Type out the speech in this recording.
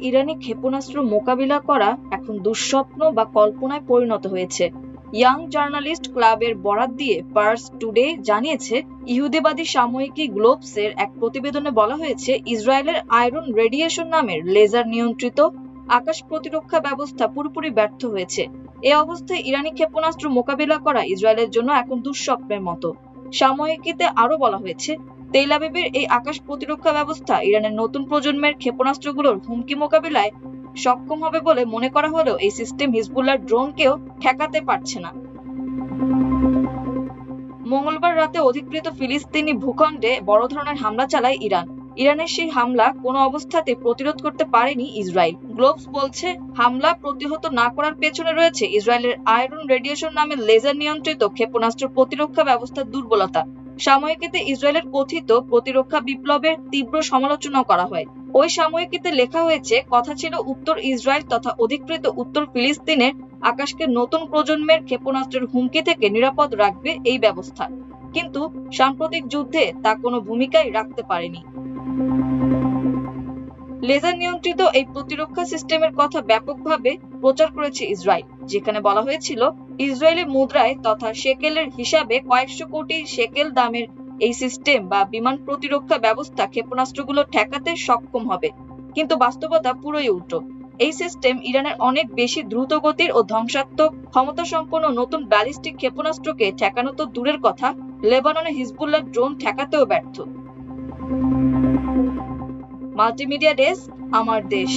ইরানি ক্ষেপণাস্ত্র মোকাবিলা করা এখন দুঃস্বপ্ন বা কল্পনায় পরিণত হয়েছে। ইয়াং জার্নালিস্ট ক্লাবের বরাত দিয়ে পার্স টুডে জানিয়েছে, ইহুদিবাদী সাময়িকী গ্লোবসের এক প্রতিবেদনে বলা হয়েছে, ইসরায়েলের আয়রন রেডিয়েশন নামের লেজার নিয়ন্ত্রিত আকাশ প্রতিরক্ষা ব্যবস্থা পুরোপুরি ব্যর্থ হয়েছে। এ অবস্থায় ইরানি ক্ষেপণাস্ত্র মোকাবিলা করা ইসরায়েলের জন্য এখন দুঃস্বপ্নের মতো। সাময়িকীতে আরো বলা হয়েছে, তেল আবিবের এই আকাশ প্রতিরক্ষা ব্যবস্থা ইরানের নতুন প্রজন্মের ক্ষেপণাস্ত্রগুলোর হুমকি মোকাবিলায় সক্ষম হবে বলে মনে করা হলেও এই সিস্টেম হিজবুল্লাহর ড্রোনকেও ঠেকাতে পারছে না। মঙ্গলবার রাতে অধিকৃত ফিলিস্তিনি ভূখণ্ডে বড় ধরনের হামলা চালায় ইরান। ইরানের সেই হামলা কোনো অবস্থাতে প্রতিরোধ করতে পারেনি ইসরায়েল। গ্লোবস বলছে, হামলা প্রতিহত না করার পেছনে রয়েছে ইসরায়েলের আয়রন রেডিয়েশন নামের লেজার নিয়ন্ত্রিত ক্ষেপণাস্ত্র প্রতিরক্ষা ব্যবস্থার দুর্বলতা। সাময়িকীতে ইসরায়েলের কথিত প্রতিরক্ষা বিপ্লবের তীব্র সমালোচনা করা হয়। ওই সাময়িকীতে লেখা হয়েছে, কথা ছিল উত্তর ইসরায়েল তথা অধিকৃত উত্তর ফিলিস্তিনের আকাশকে নতুন প্রজন্মের ক্ষেপণাস্ত্রের হুমকি থেকে নিরাপদ রাখবে এই ব্যবস্থা, কিন্তু সাম্প্রতিক যুদ্ধে তা কোনো ভূমিকাই রাখতে পারেনি। লেজার নিয়ন্ত্রিত এই প্রতিরক্ষা সিস্টেমের কথা ব্যাপকভাবে প্রচার করেছে ইসরায়েল, যেখানে বলা হয়েছিল, ইসরায়েলি মুদ্রায় তথা শেকেলের হিসাবে কয়েকশো কোটি শেকেল দামের এই সিস্টেম বা বিমান প্রতিরক্ষা ব্যবস্থা ক্ষেপণাস্ত্রগুলো ঠেকাতে সক্ষম হবে। কিন্তু বাস্তবতা পুরোই উল্টো। এই সিস্টেম ইরানের অনেক বেশি দ্রুত গতির ও ধ্বংসাত্মক ক্ষমতা সম্পন্ন নতুন ব্যালিস্টিক ক্ষেপণাস্ত্রকে ঠেকানো তো দূরের কথা, লেবাননে হিজবুল্লাহ ড্রোন ঠেকাতেও ব্যর্থ। মাল্টিমিডিয়া ডেস্ক, আমার দেশ।